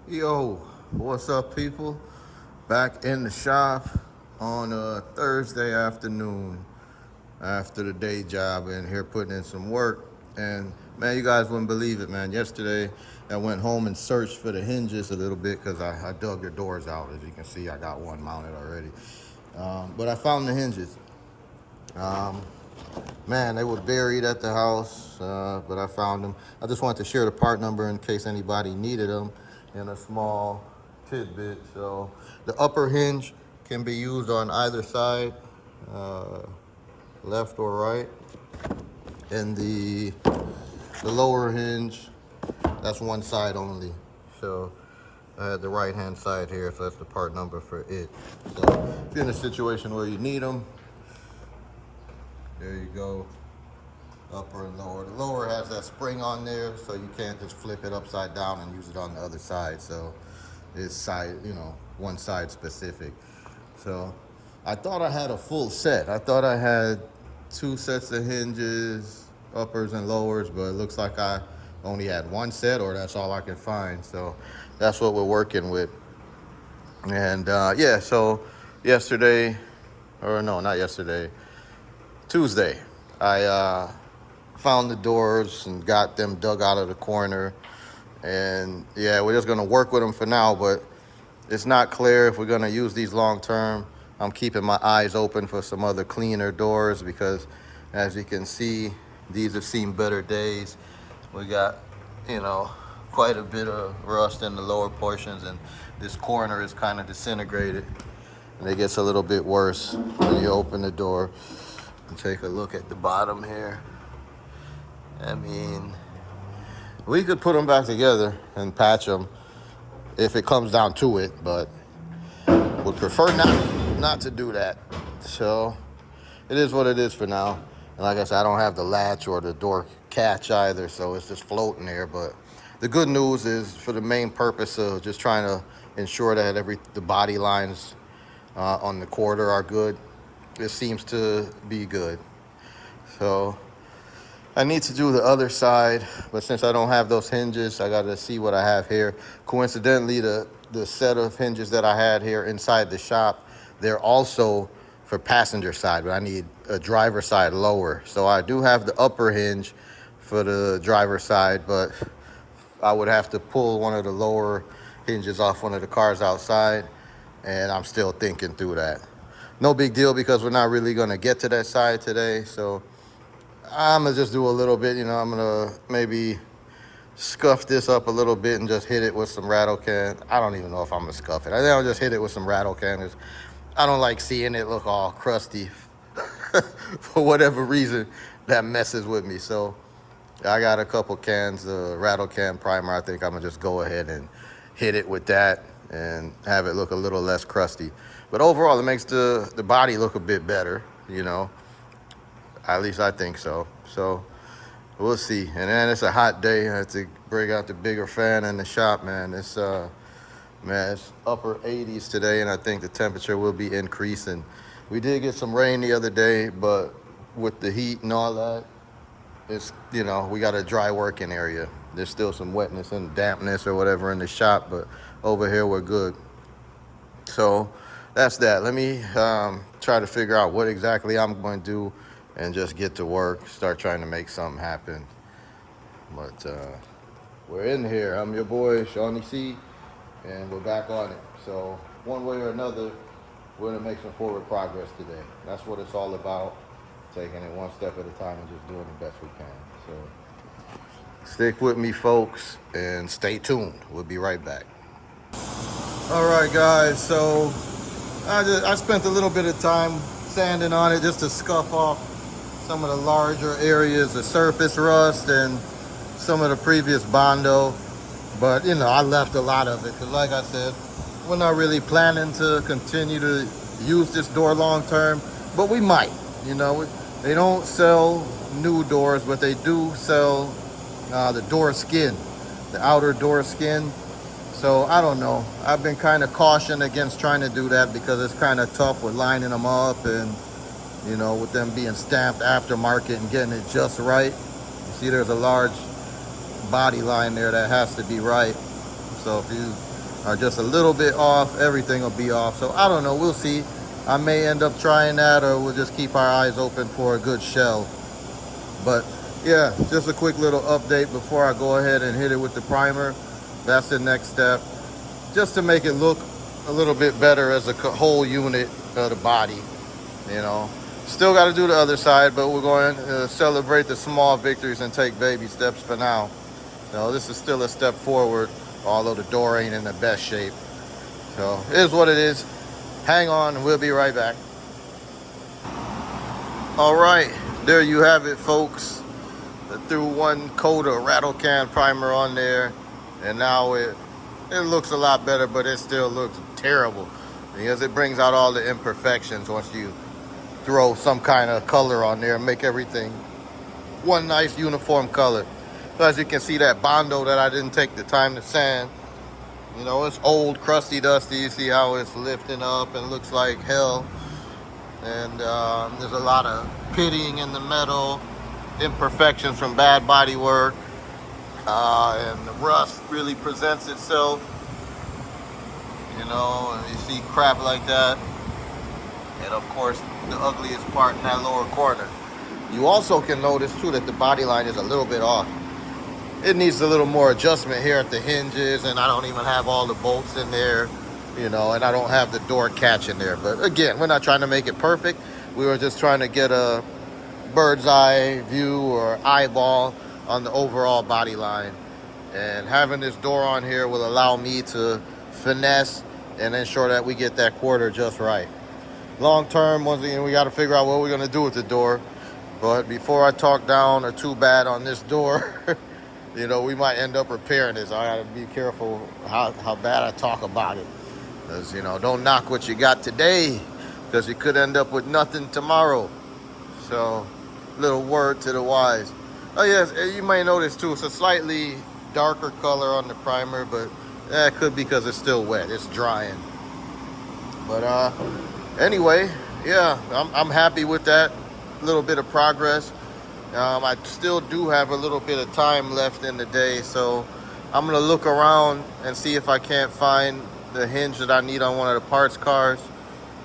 Yo, what's up, people? Back in the shop on a Thursday afternoon after the day job, and here putting in some work. And man, you guys wouldn't believe it, man. Yesterday, I went home and searched for the hinges a little bit because I dug the doors out. As you can see, I got one mounted already. But I found the hinges. Um, Man, they were buried at the house, but I found them. I just wanted to share the part number in case anybody needed them in a small tidbit. So the upper hinge can be used on either side, uh, left or right. And the lower hinge, that's one side only. So I had the right hand side here, so that's the part number for it. So if you're in a situation where you need them, there you go. Upper and lower. The lower has that spring on there, so you can't just flip it upside down and use it on the other side. So it's one side specific. So I thought I had a full set. I thought I had two sets of hinges, uppers and lowers, but it looks like I only had one set, or that's all I can find. So that's what we're working with. And yeah, so yesterday, or no, not yesterday, Tuesday, I found the doors and got them dug out of the corner. And yeah, we're just gonna work with them for now, but it's not clear if we're gonna use these long term. I'm keeping my eyes open for some other cleaner doors because as you can see, these have seen better days. We got, quite a bit of rust in the lower portions, and this corner is kind of disintegrated. And it gets a little bit worse when you open the door and take a look at the bottom here. I mean, we could put them back together and patch them if it comes down to it, but would prefer not to do that. So it is what it is for now. And like I said, I don't have the latch or the door catch either, so it's just floating there. But the good news is, for the main purpose of just trying to ensure that the body lines on the quarter are good, it seems to be good. So I need to do the other side, but since I don't have those hinges, I got to see what I have here. Coincidentally, the set of hinges that I had here inside the shop, they're also for passenger side, but I need a driver side lower. So I do have the upper hinge for the driver side, but I would have to pull one of the lower hinges off one of the cars outside, and I'm still thinking through that. No big deal because we're not really going to get to that side today, so I'm gonna just do a little bit. I'm gonna maybe scuff this up a little bit and just hit it with some rattle can. I don't even know if I'm gonna scuff it. I think I'll just hit it with some rattle can. I don't like seeing it look all crusty for whatever reason. That messes with me. So I got a couple cans of rattle can primer. I think I'm gonna just go ahead and hit it with that and have it look a little less crusty. But overall, it makes the body look a bit better. At least I think so. So we'll see. And then it's a hot day. I have to break out the bigger fan in the shop, man. It's upper 80s today, and I think the temperature will be increasing. We did get some rain the other day, but with the heat and all that, it's, we got a dry working area. There's still some wetness and dampness or whatever in the shop, but over here we're good. So that's that. Let me try to figure out what exactly I'm going to do and just get to work, start trying to make something happen. But we're in here. I'm your boy, Shawnee C, and we're back on it. So one way or another, we're gonna make some forward progress today. That's what it's all about, taking it one step at a time and just doing the best we can. So stick with me, folks, and stay tuned. We'll be right back. All right, guys, so I spent a little bit of time sanding on it just to scuff off some of the larger areas of surface rust and some of the previous Bondo. But, I left a lot of it because, like I said, we're not really planning to continue to use this door long term, but we might. They don't sell new doors, but they do sell the door skin, the outer door skin. So I don't know. I've been kind of cautioned against trying to do that because it's kind of tough with lining them up and with them being stamped aftermarket and getting it just right. You see there's a large body line there that has to be right. So if you are just a little bit off, everything will be off. So I don't know, we'll see. I may end up trying that, or we'll just keep our eyes open for a good shell. But yeah, just a quick little update before I go ahead and hit it with the primer. That's the next step, just to make it look a little bit better as a whole unit of the body. You know, still got to do the other side, but we're going to celebrate the small victories and take baby steps for now. So this is still a step forward, although the door ain't in the best shape. So it is what it is. Hang on, and we'll be right back. All right, there you have it, folks. I threw one coat of rattle can primer on there, and now it looks a lot better, but it still looks terrible because it brings out all the imperfections once you throw some kind of color on there and make everything one nice uniform color. So as you can see, that Bondo that I didn't take the time to sand, you know, it's old, crusty, dusty. You see how it's lifting up and looks like hell. And there's a lot of pitting in the metal, imperfections from bad body work, and the rust really presents itself. You know, and you see crap like that. And of course, the ugliest part in that lower corner. You also can notice too that the body line is a little bit off. It needs a little more adjustment here at the hinges, and I don't even have all the bolts in there, you know, and I don't have the door catch in there. But again, we're not trying to make it perfect. We were just trying to get a bird's eye view or eyeball on the overall body line. And having this door on here will allow me to finesse and ensure that we get that quarter just right. Long term, once again, we got to figure out what we're going to do with the door. But before I talk down or too bad on this door, you know, we might end up repairing this. I got to be careful how bad I talk about it. Because, you know, don't knock what you got today, because you could end up with nothing tomorrow. So, little word to the wise. Oh, yes, you may notice, too, it's a slightly darker color on the primer, but that could be because it's still wet. It's drying. But, anyway, yeah, I'm happy with that little bit of progress. I still do have a little bit of time left in the day, so I'm going to look around and see if I can't find the hinge that I need on one of the parts cars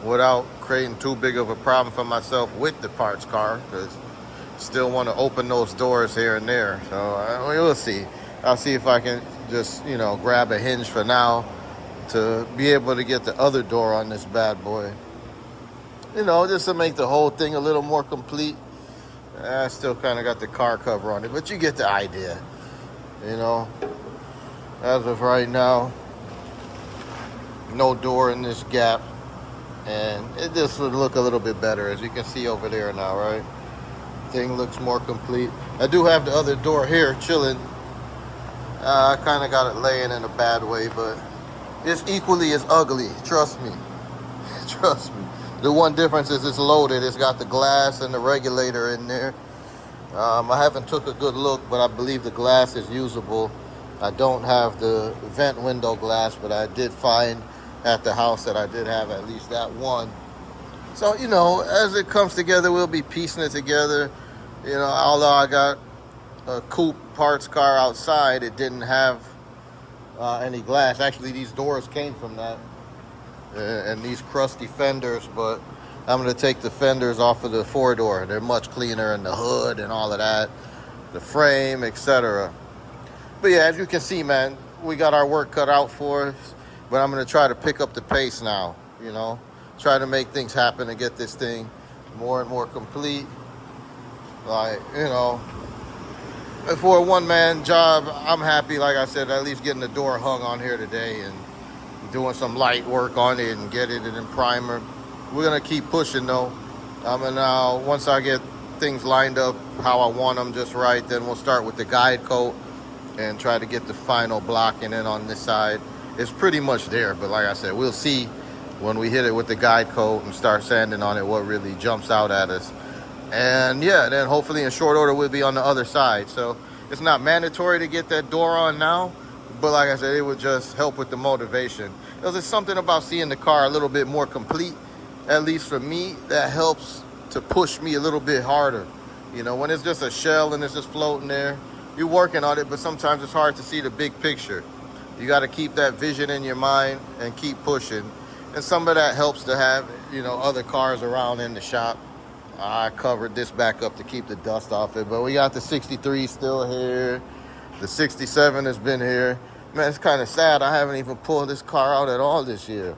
without creating too big of a problem for myself with the parts car, because still want to open those doors here and there. So we'll see. I'll see if I can just, you know, grab a hinge for now to be able to get the other door on this bad boy. You know, just to make the whole thing a little more complete. I still kind of got the car cover on it, but you get the idea. You know, as of right now, no door in this gap, and it just would look a little bit better, as you can see over there now, right? Thing looks more complete. I do have the other door here chilling. I kind of got it laying in a bad way, but it's equally as ugly, trust me. Trust me. The one difference is it's loaded. It's got the glass and the regulator in there. I haven't took a good look, but I believe the glass is usable. I don't have the vent window glass, but I did find at the house that I did have at least that one. So, you know, as it comes together, we'll be piecing it together. You know, although I got a coupe parts car outside, it didn't have any glass. Actually, these doors came from that. And these crusty fenders, but I'm going to take the fenders off of the four-door. They're much cleaner, and the hood and all of that, the frame, etc. But yeah, as you can see, man, we got our work cut out for us, but I'm going to try to pick up the pace now, you know, try to make things happen and get this thing more and more complete. Like, you know, for a one-man job, I'm happy, like I said, at least getting the door hung on here today and doing some light work on it and get it in primer. We're gonna keep pushing though. And now once I get things lined up how I want them just right, then we'll start with the guide coat and try to get the final blocking in on this side. It's pretty much there, but like I said, we'll see when we hit it with the guide coat and start sanding on it what really jumps out at us. And yeah, then hopefully in short order we'll be on the other side. So it's not mandatory to get that door on now, but like I said, it would just help with the motivation. There's something about seeing the car a little bit more complete, at least for me, that helps to push me a little bit harder. You know, when it's just a shell and it's just floating there, you're working on it, but sometimes it's hard to see the big picture. you got to keep that vision in your mind and keep pushing. And some of that helps to have, other cars around in the shop. I covered this back up to keep the dust off it, but we got the 63 still here. The 67 has been here. Man, it's kind of sad. I haven't even pulled this car out at all this year.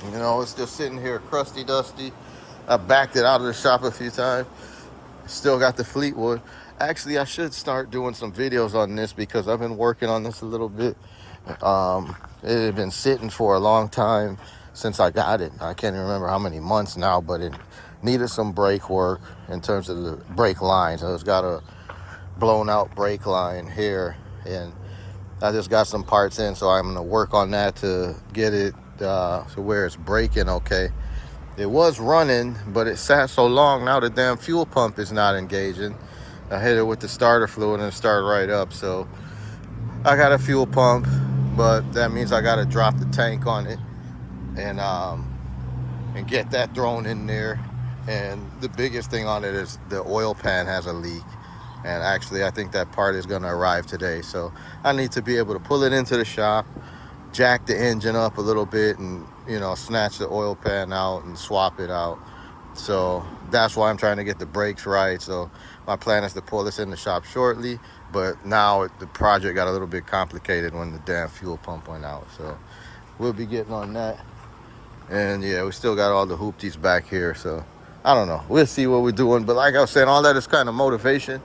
It's just sitting here crusty, dusty. I backed it out of the shop a few times. Still got the Fleetwood. Actually, I should start doing some videos on this because I've been working on this a little bit. It had been sitting for a long time since I got it. I can't even remember how many months now, but it needed some brake work in terms of the brake line. So it's got a blown out brake line here, and I just got some parts in, so I'm gonna work on that to get it to where it's braking okay. It was running, but it sat so long now the damn fuel pump is not engaging. I hit it with the starter fluid and it started right up. So I got a fuel pump, but that means I gotta drop the tank on it and get that thrown in there. And the biggest thing on it is the oil pan has a leak. And actually, I think that part is gonna arrive today. So I need to be able to pull it into the shop, jack the engine up a little bit, and snatch the oil pan out and swap it out. So that's why I'm trying to get the brakes right. So my plan is to pull this in the shop shortly, but now the project got a little bit complicated when the damn fuel pump went out. So we'll be getting on that. And yeah, we still got all the hoopties back here. So I don't know, we'll see what we're doing. But like I was saying, all that is kind of motivation.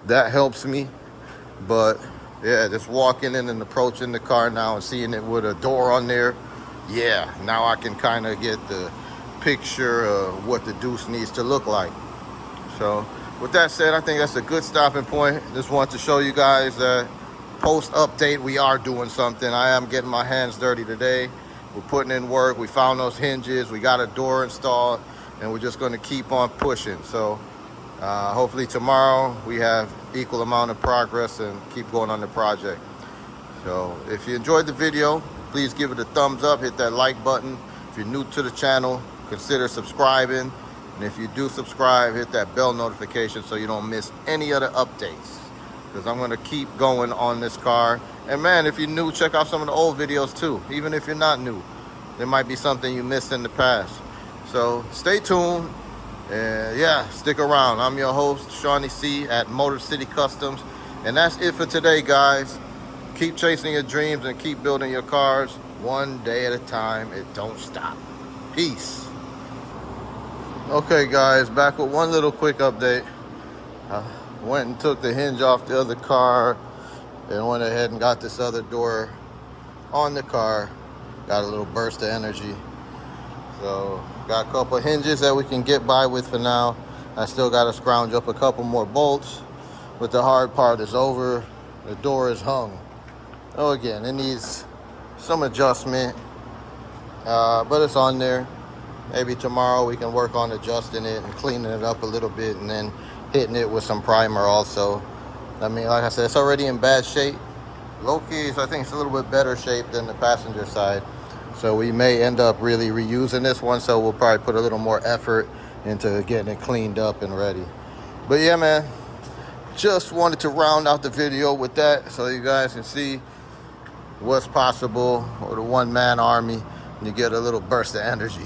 That helps me. But yeah, just walking in and approaching the car now and seeing it with a door on there, yeah, now I can kind of get the picture of what the deuce needs to look like. So with that said, I think that's a good stopping point. Just want to show you guys that post update, we are doing something. I am getting my hands dirty today. We're putting in work. We found those hinges, we got a door installed, and we're just going to keep on pushing. So hopefully tomorrow we have equal amount of progress and keep going on the project. So if you enjoyed the video, please give it a thumbs up, hit that like button. If you're new to the channel, consider subscribing. And if you do subscribe, hit that bell notification so you don't miss any other updates. Because I'm going to keep going on this car. And man, if you're new, check out some of the old videos too. Even if you're not new, there might be something you missed in the past. So stay tuned. And yeah, stick around. I'm your host, Shawnee C at Motor City Customs. And that's it for today, guys. Keep chasing your dreams and keep building your cars one day at a time. It don't stop. Peace. Okay, guys, back with one little quick update. Went and took the hinge off the other car and went ahead and got this other door on the car. Got a little burst of energy. So got a couple of hinges that we can get by with for now. I still got to scrounge up a couple more bolts, but the hard part is over. The door is hung. Oh, again, it needs some adjustment, but it's on there. Maybe tomorrow we can work on adjusting it and cleaning it up a little bit and then hitting it with some primer also. I mean, like I said, it's already in bad shape. Low-key, I think it's a little bit better shape than the passenger side. So we may end up really reusing this one. So we'll probably put a little more effort into getting it cleaned up and ready. But yeah, man, just wanted to round out the video with that so you guys can see what's possible with a one-man army. You get a little burst of energy.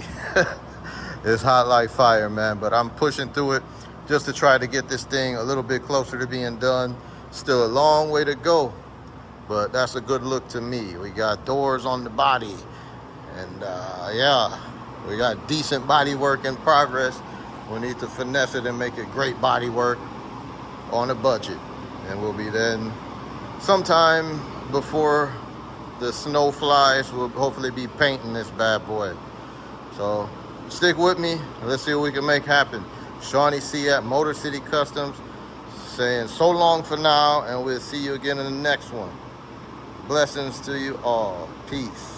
It's hot like fire, man, but I'm pushing through it just to try to get this thing a little bit closer to being done. Still a long way to go, but that's a good look to me. We got doors on the body, and yeah, we got decent body work in progress. We need to finesse it and make it great body work on a budget, and we'll be then sometime before the snow flies. We'll hopefully be painting this bad boy. So stick with me. Let's see what we can make happen. Shawnee C at Motor City Customs saying so long for now, and we'll see you again in the next one. Blessings to you all. Peace.